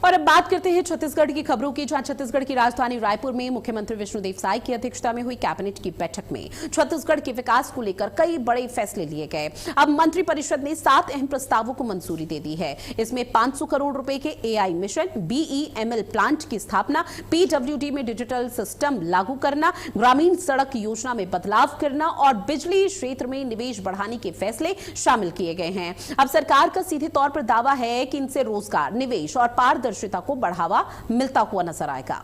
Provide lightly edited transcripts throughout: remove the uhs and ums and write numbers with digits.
और अब बात करते हैं छत्तीसगढ़ की खबरों की, जहां छत्तीसगढ़ की राजधानी रायपुर में मुख्यमंत्री विष्णुदेव साय की अध्यक्षता में हुई कैबिनेट की बैठक में छत्तीसगढ़ के विकास को लेकर कई बड़े फैसले लिए गए। अब मंत्रिपरिषद ने 7 अहम प्रस्तावों को मंजूरी दे दी है। इसमें 500 करोड़ रुपए के एआई मिशन, बीईएमएल प्लांट की स्थापना, पीडब्ल्यूडी में डिजिटल सिस्टम लागू करना, ग्रामीण सड़क योजना में बदलाव करना और बिजली क्षेत्र में निवेश बढ़ाने के फैसले शामिल किए गए हैं। अब सरकार का सीधे तौर पर दावा है कि इनसे रोजगार, निवेश और पारदर्शिता को बढ़ावा मिलता हुआ नजर आएगा।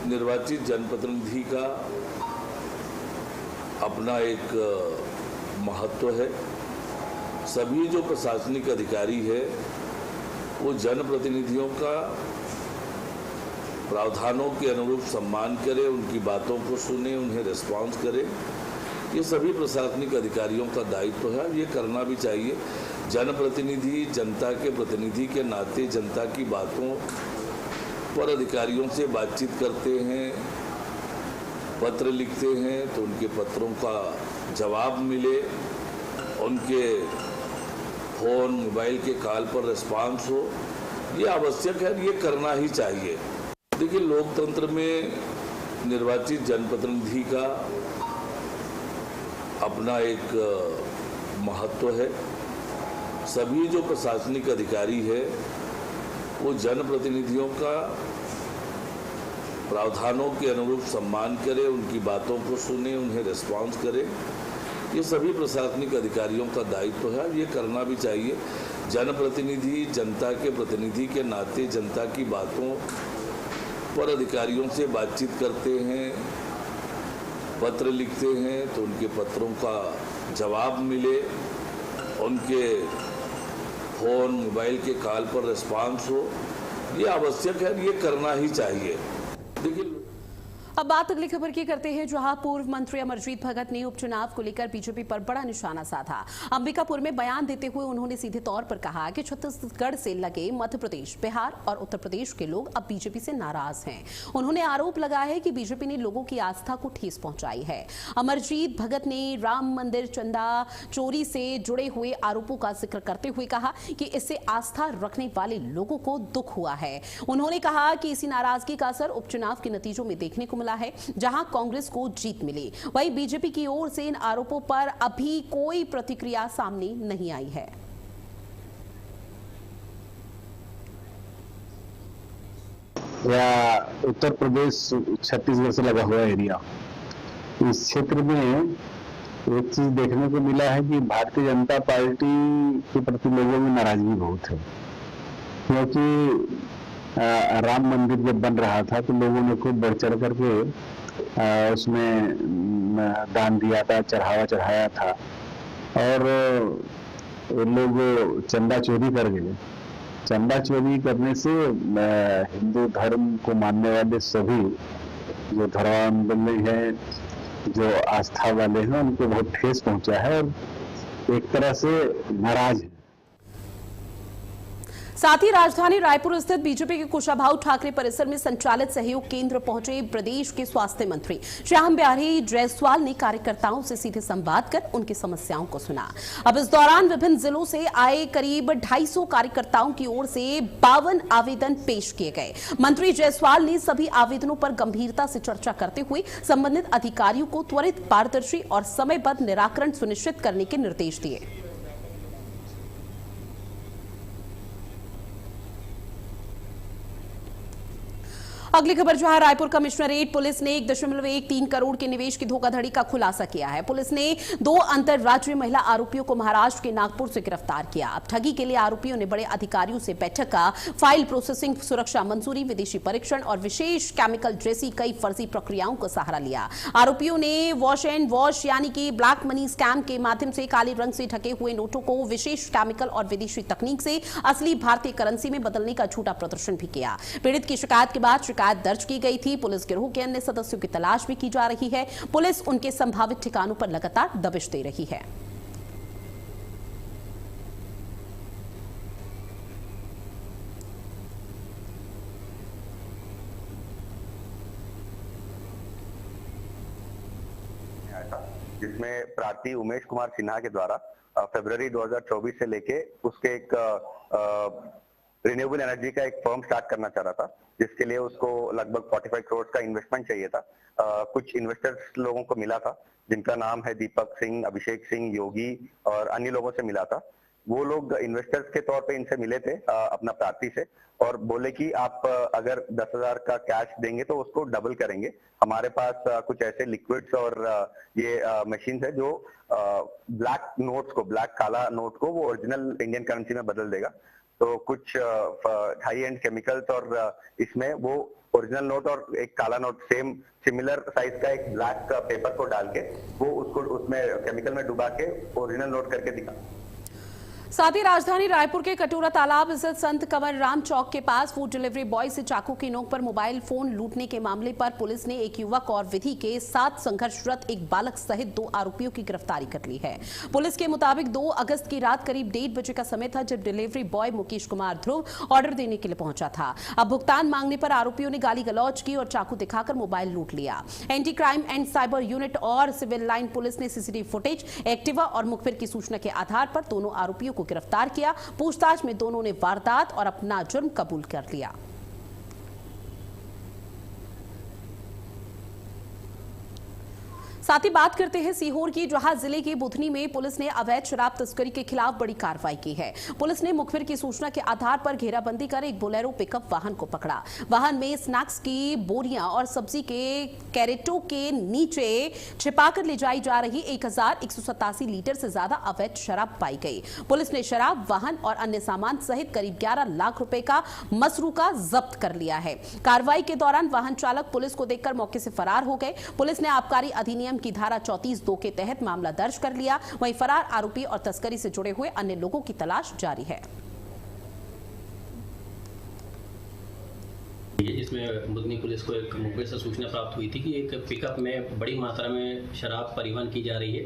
निर्वाचित जनप्रतिनिधि का अपना एक महत्व है। सभी जो प्रशासनिक अधिकारी है वो जनप्रतिनिधियों का प्रावधानों के अनुरूप सम्मान करे, उनकी बातों को सुने, उन्हें रिस्पॉन्स करे। ये सभी प्रशासनिक अधिकारियों का दायित्व है, ये करना भी चाहिए। जनप्रतिनिधि जनता के प्रतिनिधि के नाते जनता की बातों पर अधिकारियों से बातचीत करते हैं, पत्र लिखते हैं तो उनके पत्रों का जवाब मिले, उनके फ़ोन मोबाइल के कॉल पर रिस्पांस हो, ये आवश्यक है, ये करना ही चाहिए। देखिए, लोकतंत्र में निर्वाचित जनप्रतिनिधि का अपना एक महत्व है। सभी जो प्रशासनिक अधिकारी है वो जनप्रतिनिधियों का प्रावधानों के अनुरूप सम्मान करे, उनकी बातों को सुने, उन्हें रिस्पॉन्स करे। ये सभी प्रशासनिक अधिकारियों का दायित्व है, ये करना भी चाहिए। जनप्रतिनिधि जनता के प्रतिनिधि के नाते जनता की बातों पर अधिकारियों से बातचीत करते हैं, पत्र लिखते हैं तो उनके पत्रों का जवाब मिले, उनके फ़ोन मोबाइल के कॉल पर रिस्पांस हो, ये आवश्यक है, ये करना ही चाहिए। देखिए, अब बात अगली खबर की करते हैं, जहां पूर्व मंत्री अमरजीत भगत ने उपचुनाव को लेकर बीजेपी पर बड़ा निशाना साधा। अंबिकापुर में बयान देते हुए उन्होंने सीधे तौर पर कहा कि छत्तीसगढ़ से लगे मध्य प्रदेश, बिहार और उत्तर प्रदेश के लोग अब बीजेपी से नाराज हैं। उन्होंने आरोप लगाया है कि बीजेपी ने लोगों की आस्था को ठेस पहुंचाई है। अमरजीत भगत ने राम मंदिर चंदा चोरी से जुड़े हुए आरोपों का जिक्र करते हुए कहा कि इससे आस्था रखने वाले लोगों को दुख हुआ है। उन्होंने कहा कि इसी नाराजगी का असर उपचुनाव के नतीजों में देखने को है, जहां कांग्रेस को जीत मिली। वहीं बीजेपी की ओर से इन आरोपों पर अभी कोई प्रतिक्रिया सामने नहीं आई है। या उत्तर प्रदेश छत्तीसगढ़ से लगा हुआ एरिया, इस क्षेत्र में एक चीज देखने को मिला है कि भारतीय जनता पार्टी के प्रति लोगों में नाराजगी बहुत है। क्योंकि राम मंदिर जब बन रहा था तो लोगों ने खूब बढ़ चढ़ करके उसमें दान दिया था, चढ़ावा चढ़ाया था, और लोग चंदा चोरी कर गए। चंदा चोरी करने से हिंदू धर्म को मानने वाले सभी जो धर्मावलंबी हैं, जो आस्था वाले हैं, उनको बहुत ठेस पहुंचा है और एक तरह से नाराज है। साथ ही राजधानी रायपुर स्थित बीजेपी के कुशाभाऊ ठाकरे परिसर में संचालित सहयोग केंद्र पहुंचे प्रदेश के स्वास्थ्य मंत्री श्याम बिहारी जायसवाल ने कार्यकर्ताओं से सीधे संवाद कर उनकी समस्याओं को सुना। अब इस दौरान विभिन्न जिलों से आए करीब 250 कार्यकर्ताओं की ओर से 52 आवेदन पेश किए गए। मंत्री जायसवाल ने सभी आवेदनों पर गंभीरता से चर्चा करते हुए संबंधित अधिकारियों को त्वरित, पारदर्शी और समयबद्ध निराकरण सुनिश्चित करने के निर्देश दिए। अगली खबर, जहां रायपुर कमिश्नरेट पुलिस ने 1.13 करोड़ के निवेश की धोखाधड़ी का खुलासा किया है। पुलिस ने 2 अंतर्राज्यीय महिला आरोपियों को महाराष्ट्र के नागपुर से गिरफ्तार किया। अब ठगी के लिए आरोपियों ने बड़े अधिकारियों से बैठक का फाइल प्रोसेसिंग, सुरक्षा मंजूरी, विदेशी परीक्षण और विशेष केमिकल जैसी कई फर्जी प्रक्रियाओं का सहारा लिया। आरोपियों ने वॉश एंड वॉश यानी कि ब्लैक मनी स्कैम के माध्यम से काले रंग से ढके हुए नोटों को विशेष केमिकल और विदेशी तकनीक से असली भारतीय करेंसी में बदलने का झूठा प्रदर्शन भी किया। पीड़ित की शिकायत के बाद शिकायत दर्ज की गई थी। पुलिस गिरोह के अन्य सदस्यों की तलाश भी की जा रही है। पुलिस उनके संभावित ठिकानों पर लगातार दबिश दे रही है। कि जिसमें प्रार्थी उमेश कुमार सिन्हा के द्वारा फरवरी 2024 से लेके उसके एक रिन्यूएबल एनर्जी का एक फर्म स्टार्ट करना चाह रहा था, जिसके लिए उसको लगभग 45 करोड़ का इन्वेस्टमेंट चाहिए था। कुछ इन्वेस्टर्स लोगों को मिला था जिनका नाम है दीपक सिंह, अभिषेक सिंह, योगी और अन्य लोगों से मिला था। वो लोग इन्वेस्टर्स के तौर पे इनसे मिले थे अपना प्रार्थी से, और बोले कि आप अगर 10,000 का कैश देंगे तो उसको डबल करेंगे। हमारे पास कुछ ऐसे लिक्विड्स और ये मशीन है जो ब्लैक नोट्स को, ब्लैक काला नोट को वो ओरिजिनल इंडियन करेंसी में बदल देगा। तो कुछ हाई एंड केमिकल्स और इसमें वो ओरिजिनल नोट और एक काला नोट सेम सिमिलर साइज का एक ब्लैक पेपर को डाल के वो उसको उसमें केमिकल में डुबा के ओरिजिनल नोट करके दिखा। साथ ही राजधानी रायपुर के कटोरा तालाब स्थित संत कंवर राम चौक के पास फूड डिलीवरी बॉय से चाकू की नोक पर मोबाइल फोन लूटने के मामले पर पुलिस ने एक युवक और विधि के साथ संघर्षरत एक बालक सहित 2 आरोपियों की गिरफ्तारी कर ली है। पुलिस के मुताबिक 2 अगस्त की रात करीब 1:30 बजे का समय था जब डिलीवरी बॉय मुकेश कुमार ध्रुव ऑर्डर देने के लिए पहुंचा था। अब भुगतान मांगने पर आरोपियों ने गाली गलौज की और चाकू दिखाकर मोबाइल लूट लिया। Anti crime and cyber unit और सिविल लाइन पुलिस ने सीसीटीवी फुटेज, एक्टिवा और मुखबिर की सूचना के आधार पर दोनों आरोपियों को गिरफ्तार किया। पूछताछ में दोनों ने वारदात और अपना जुर्म कबूल कर लिया। साथ ही बात करते हैं सीहोर की, जहां जिले के बुधनी में पुलिस ने अवैध शराब तस्करी के खिलाफ बड़ी कार्रवाई की है। पुलिस ने मुखबिर की सूचना के आधार पर घेराबंदी कर एक बोलेरो पिकअप वाहन को पकड़ा। वाहन में स्नैक्स की बोरियां और सब्जी के कैरेटों के नीचे छिपाकर ले जाई जा रही 1187 लीटर से ज्यादा अवैध शराब पाई गई। पुलिस ने शराब, वाहन और अन्य सामान सहित करीब 11 लाख रुपए का मसरूका जब्त कर लिया है। कार्रवाई के दौरान वाहन चालक पुलिस को देखकर मौके से फरार हो गए। पुलिस ने आबकारी अधिनियम की धारा 34(2) के तहत मामला दर्ज कर लिया। वहीं फरार आरोपी और तस्करी से जुड़े हुए अन्य लोगों की तलाश जारी है। इसमें बुधनी पुलिस को एक मुखबिर से सूचना प्राप्त हुई थी कि एक पिकअप में बड़ी मात्रा में शराब परिवहन की जा रही है।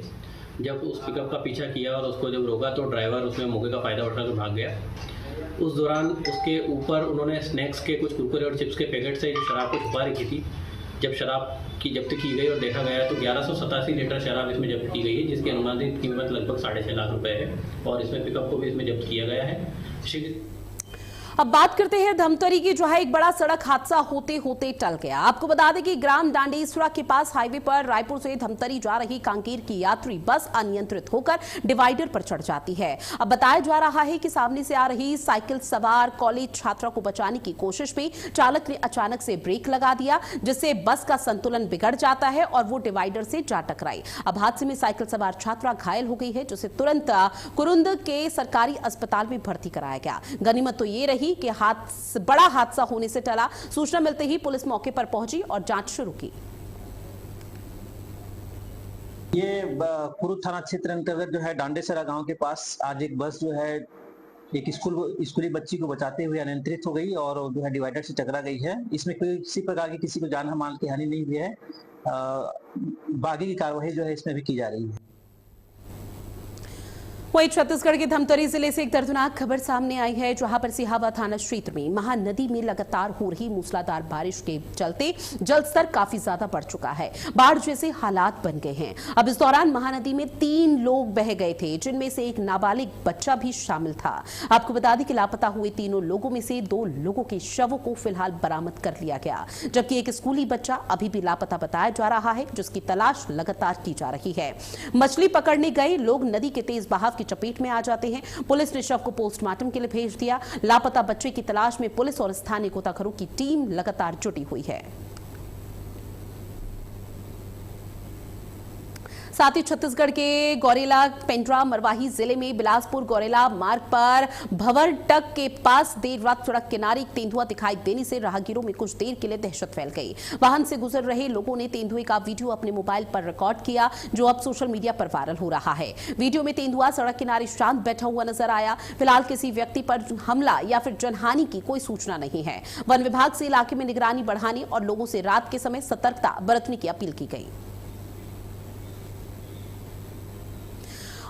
जब उस पिकअप का पीछा किया और उसको जब रोका तो ड्राइवर उसमें मौके का फायदा उठाकर भाग गया। उस दौरान उसके ऊपर उन्होंने स्नैक्स के कुछ कुरकुरे और चिप्स के पैकेट से शराब को छुपा रखी थी। जब शराब की जब्ती की गई और देखा गया तो 1187 लीटर शराब इसमें जब्त की गई है, जिसकी अनुमानित कीमत लगभग 6.5 लाख रुपए है और इसमें पिकअप को भी इसमें जब्त किया गया है। अब बात करते हैं धमतरी की, जो है एक बड़ा सड़क हादसा होते होते टल गया। आपको बता दें कि ग्राम डांडेसरा के पास हाईवे पर रायपुर से धमतरी जा रही कांकेर की यात्री बस अनियंत्रित होकर डिवाइडर पर चढ़ जाती है। अब बताया जा रहा है कि सामने से आ रही साइकिल सवार कॉलेज छात्रा को बचाने की कोशिश में चालक ने अचानक से ब्रेक लगा दिया, जिससे बस का संतुलन बिगड़ जाता है और वो डिवाइडर से जा टकराई। अब हादसे में साइकिल सवार छात्रा घायल हो गई है, जिसे तुरंत कुरुंद के सरकारी अस्पताल में भर्ती कराया गया। गनीमत तो ये रही कि बड़ा हादसा होने से टला। सूचना मिलते ही पुलिस मौके पर पहुंची और जांच शुरू की। ये कुरुद थाना क्षेत्र अंतर्गत जो है डांडेसरा गांव के पास आज एक बस जो है एक स्कूली बच्ची को बचाते हुए अनियंत्रित हो गई और जो है डिवाइडर से टकरा गई है। इसमें कोई किसी प्रकार की किसी को जान माल की हानि नहीं हुई है। बाकी की कार्रवाई जो है इसमें भी की जा रही है। वहीं छत्तीसगढ़ के धमतरी जिले से एक दर्दनाक खबर सामने आई है, जहां पर सिहावा थाना क्षेत्र में महानदी में लगातार हो रही मूसलाधार बारिश के चलते जलस्तर काफी ज्यादा बढ़ चुका है। बाढ़ जैसे हालात बन गए हैं। अब इस दौरान महानदी में 3 लोग बह गए थे, जिनमें से एक नाबालिग बच्चा भी शामिल था। आपको बता दें कि लापता हुए तीनों लोगों में से 2 लोगों के शवों को फिलहाल बरामद कर लिया गया, जबकि एक स्कूली बच्चा अभी भी लापता बताया जा रहा है, जिसकी तलाश लगातार की जा रही है। मछली पकड़ने गए लोग नदी के तेज बहाव की चपेट में आ जाते हैं। पुलिस ने शव को पोस्टमार्टम के लिए भेज दिया। लापता बच्चे की तलाश में पुलिस और स्थानीय गोताखोरों की टीम लगातार जुटी हुई है। साथ ही छत्तीसगढ़ के गौरेला पेंड्रा मरवाही जिले में बिलासपुर गौरेला मार्ग पर भवरटक के पास देर रात सड़क किनारे एक तेंदुआ दिखाई देने से राहगीरों में कुछ देर के लिए दहशत फैल गई। वाहन से गुजर रहे लोगों ने तेंदुए का वीडियो अपने मोबाइल पर रिकॉर्ड किया, जो अब सोशल मीडिया पर वायरल हो रहा है। वीडियो में तेंदुआ सड़क किनारे शांत बैठा हुआ नजर आया। फिलहाल किसी व्यक्ति पर हमला या फिर जनहानि की कोई सूचना नहीं है। वन विभाग से इलाके में निगरानी बढ़ाने और लोगों से रात के समय सतर्कता बरतने की अपील की गई।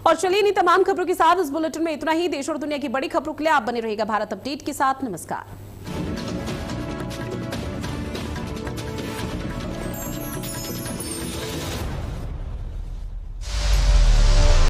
और चलिए इन तमाम खबरों के साथ इस बुलेटिन में इतना ही। देश और दुनिया की बड़ी खबरों के लिए आप बने रहिएगा भारत अपडेट के साथ। नमस्कार।